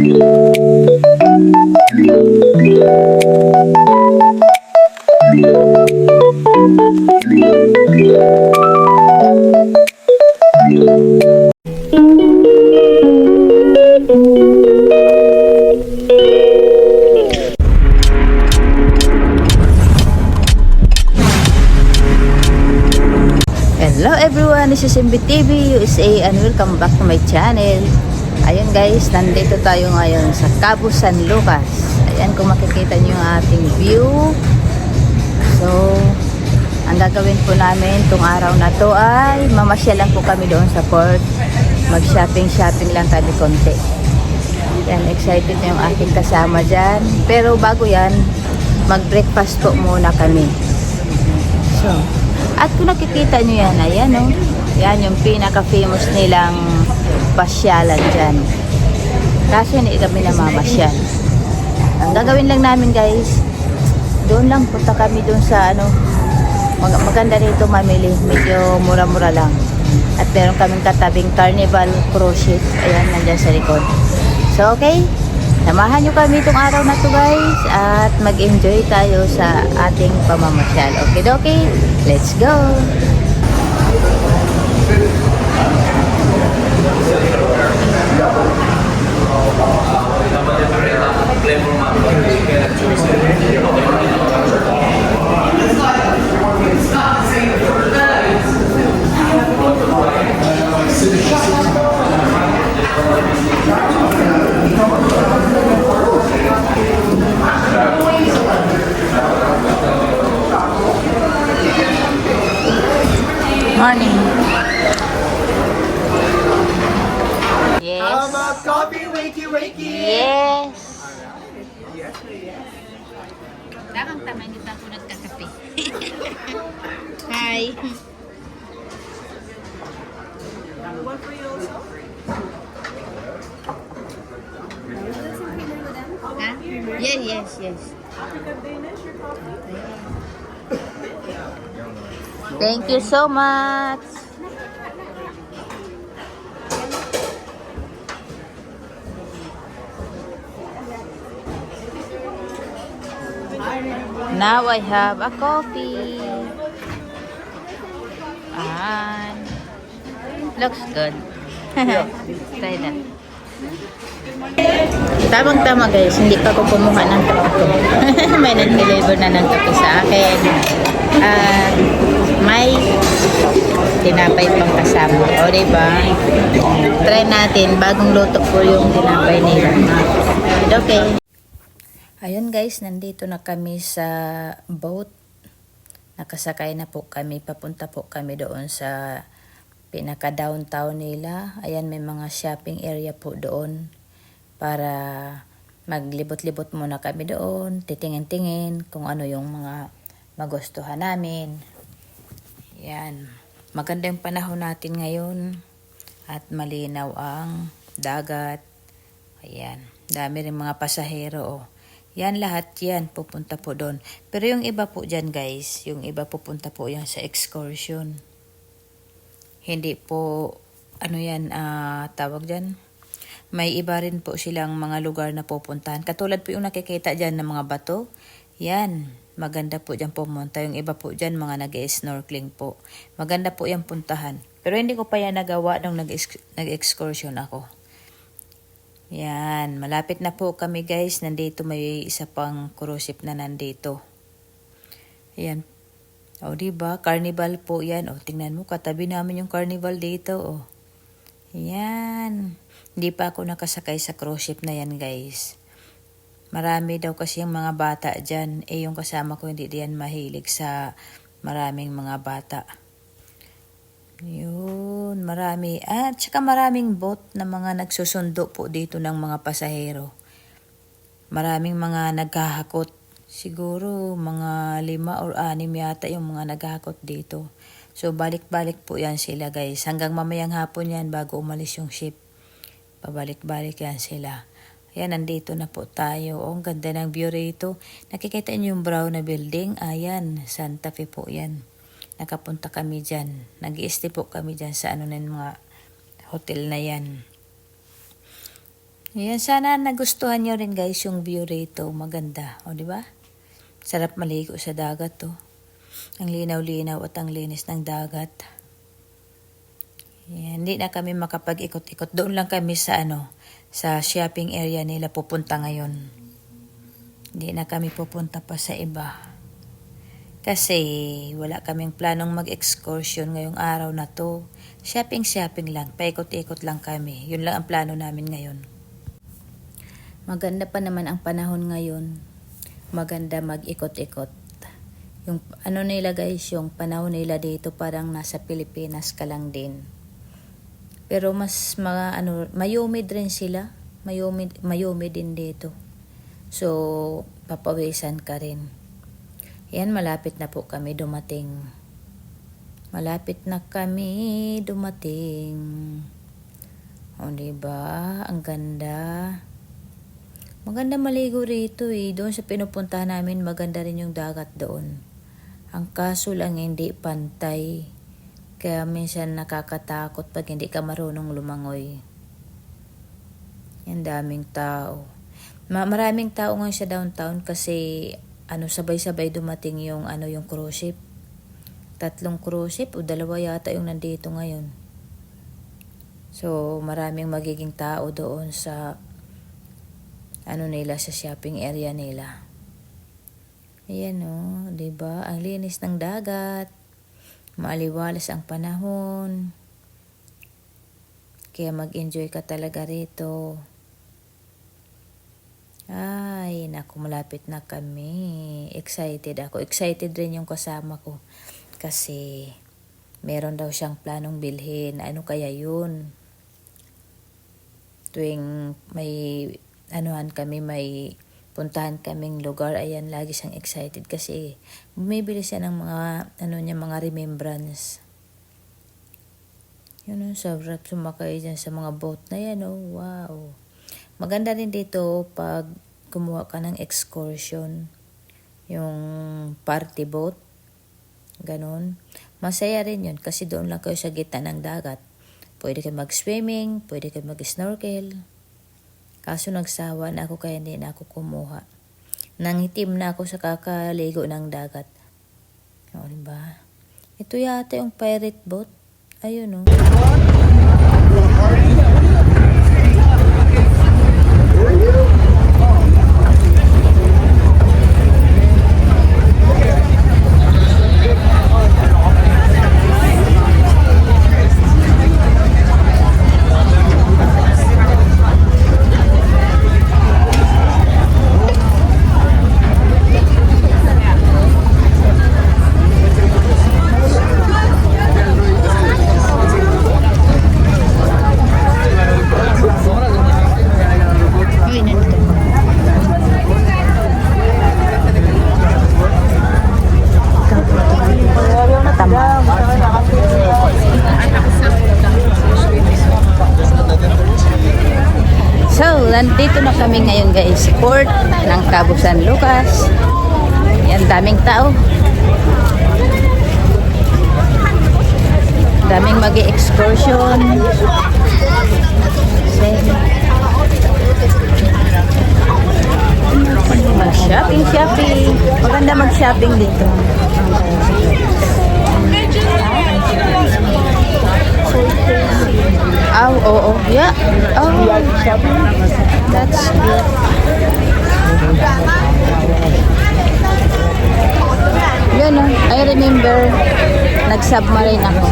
Hello everyone, this is MBTV USA and welcome back to my channel. Ayun guys, nandito tayo ngayon sa Cabo San Lucas. Ayan, kung makikita nyo yung ating view. So, ang gagawin po namin itong araw na to ay mamasyal lang po kami doon sa port. Mag-shopping lang kami konti. Ayan, excited na yung aking kasama dyan. Pero bago yan, mag-breakfast po muna kami. So, at kung nakikita nyo yan, ayan o. Yan yung pinaka-famous nilang pasyalan dyan. Kaso hindi kami namamasyal. Ang gagawin lang namin guys, doon lang punta kami doon sa ano, maganda rito mamili. Medyo mura-mura lang. At meron kaming katabing Carnival cruise ship. Ayan, nandyan sa likod. So okay, samahan nyo kami itong araw na to guys. At mag-enjoy tayo sa ating pamamasyal. Okay, let's go! Morning. Yes. How about coffee, wakey, wakey? Yes. Dakang tamay nito ako nagkakape. Hi. One for you also? Huh? Yes. African Danish, your coffee? Thank you so much. Now I have a coffee. And looks good. Try that. Tamang-tama guys, hindi pa ako kumuha ng kape. May nag-deliver na ng kape sa akin. At may tinapay pang kasama. O diba? Try natin. Bagong luto po yung tinapay nila. Okay. Ayun guys, nandito na kami sa boat. Nakasakay na po kami. Papunta po kami doon sa pinaka-downtown nila. Ayan, may mga shopping area po doon. Para maglibot-libot muna kami doon. Titingin-tingin kung ano yung mga magustuhan namin. Yan. Maganda yung panahon natin ngayon. At malinaw ang dagat. Ayan. Dami rin mga pasahero. Oh. Yan lahat yan. Pupunta po doon. Pero yung iba po dyan guys. Yung iba pupunta po yan sa excursion. Hindi po ano yan tawag dyan. May iba rin po silang mga lugar na pupuntahan. Katulad po yung nakikita dyan ng mga bato. Yan. Maganda po dyan pumunta. Yung iba po dyan, mga nag-snorkeling po. Maganda po yung puntahan. Pero hindi ko pa yan nagawa nung nag-excursion ako. Yan. Malapit na po kami guys. Nandito may isa pang cruise ship na nandito. Yan. O diba? Carnival po yan. O tingnan mo. Katabi namin yung carnival dito. O. Yan. Hindi pa ako nakasakay sa cruise ship na yan guys. Marami daw kasi yung mga bata dyan. Yung kasama ko hindi diyan mahilig sa maraming mga bata. Yun, marami. At saka maraming boat na mga nagsusundo po dito ng mga pasahero. Maraming mga naghahakot. Siguro mga 5 or 6 yata yung mga naghahakot dito. So balik-balik po yan sila guys. Hanggang mamayang hapon yan bago umalis yung ship. Pabalik-balik yan sila. Ayan, nandito na po tayo. Oh, ang ganda ng view rito. Nakikita niyo yung brown na building? Ayan, Santa Fe po yan. Nakapunta kami dyan. Nag-i-stay po kami dyan sa ano na mga hotel na yan. Ayan, sana nagustuhan nyo rin guys yung view rito. Maganda. O, di ba? Sarap maligo sa dagat to. Ang linaw-linaw at ang linis ng dagat. Ayan, hindi na kami makapag-ikot-ikot. Doon lang kami sa sa shopping area nila pupunta ngayon. Hindi na kami pupunta pa sa iba. Kasi wala kaming planong mag-excursion ngayong araw na to. Shopping lang. Paikot-ikot lang kami. Yun lang ang plano namin ngayon. Maganda pa naman ang panahon ngayon. Maganda mag-ikot-ikot. Yung nila guys, yung panahon nila dito parang nasa Pilipinas ka lang din. Pero mas mayumid rin sila. Mayumid din dito. So, papawisan ka rin. Yan, malapit na po kami dumating. Malapit na kami dumating. O, diba? Ang ganda. Maganda maligo rito eh. Doon sa pinupuntahan namin, maganda rin yung dagat doon. Ang kaso lang hindi pantay. Kaya minsan nakakatakot pag hindi ka marunong lumangoy. Yan, daming tao. Maraming tao ngayon sa downtown kasi sabay-sabay dumating yung yung cruise ship. 3 cruise ship o 2 yata yung nandito ngayon. So, maraming magiging tao doon sa nila, sa shopping area nila. Ayan o, diba? Ang linis ng dagat. Maaliwalas ang panahon. Kaya mag-enjoy ka talaga rito. Ay, naku, malapit na kami. Excited ako. Excited rin yung kasama ko. Kasi meron daw siyang planong bilhin. Ano kaya yun? Tuwing may may puntahan kaming lugar, ayan, lagi siyang excited kasi bumibili siya ng mga mga remembrance. Yun, sarap sumakay dyan sa mga boat na yan, oh, wow. Maganda rin dito pag kumuha ka ng excursion, yung party boat, ganun. Masaya rin yun kasi doon lang kayo sa gitna ng dagat. Pwede kayo mag-swimming, pwede kayo mag-snorkel. Kaso nagsawa na ako kaya hindi na ako kumuha. Nangitim na ako sa kakaligo ng dagat. O, diba? Ito yata yung pirate boat. Ayun, o. So, nandito na kami ngayon guys, port ng Cabo San Lucas. Yan, daming tao. Daming mag-excursion. Mag-shopping. Maganda mag-shopping dito. Oh, oo. Yeah. Oh, that's good. Yun, I remember nag-submarine ako.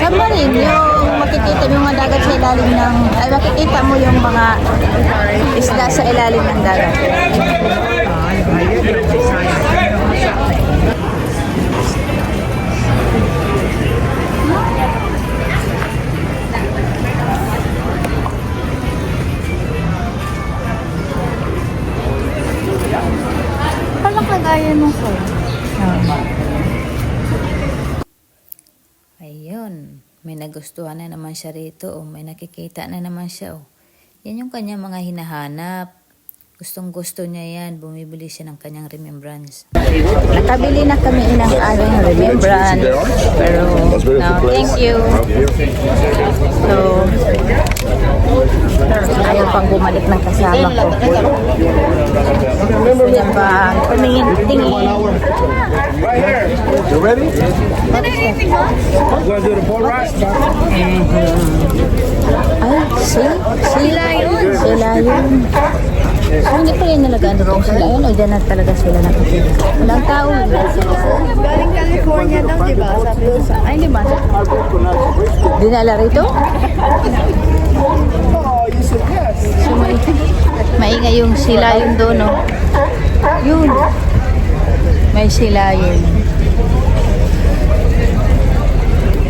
Submarine, yung makikita mo yung mga dagat sa ilalim ng, makikita mo yung mga isla sa ilalim ng dagat. Parang kagaya nung phone. Ayun, may nagustuhan na naman siya rito, may nakikita na naman siya. Yan yung kanyang mga hinahanap. Gustong-gusto niya yan, bumibili siya ng kanyang remembrance. Nakabili na kami ng aking remembrance, pero no, thank you. So, pang bumalik ng kasama ko. Gusto niya pa tumingin-tingin. You ready? We're gonna do the boat ride. Ay, sila yun. Sila yun. So, hindi pa rin nalagaan dito sila yun o dyan na talaga sila nakatira. Walang tao. Galing California daw, di ba? Sabi ko sa... Ay, di ba? Dinala rito? Oh, you said yes. So, maingay yung sila yun doon, no? Yun. May sila yun.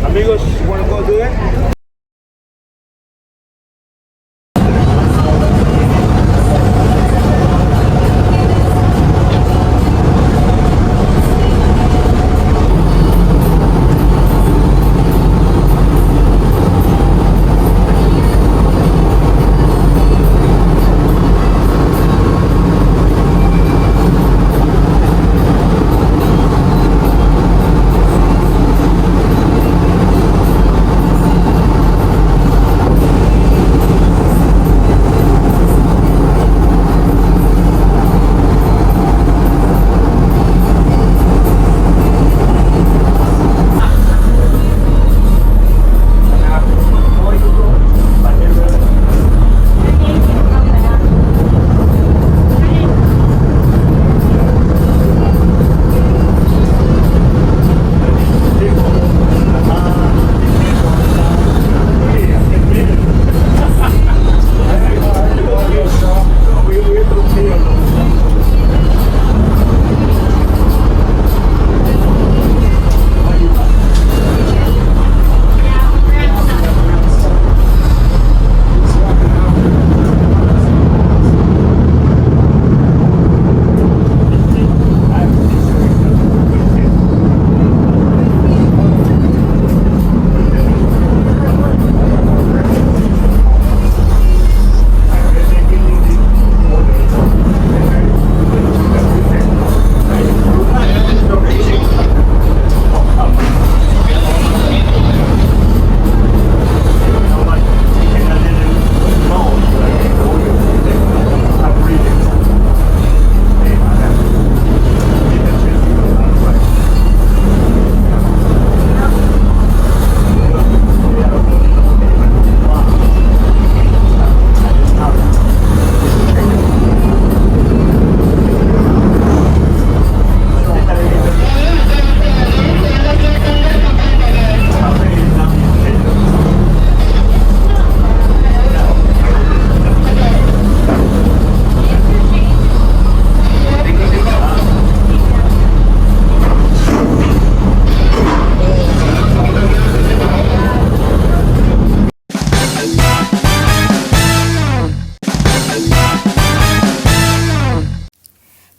Amigos, you wanna go do it?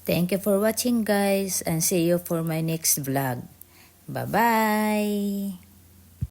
Thank you for watching guys and see you for my next vlog. Bye-bye!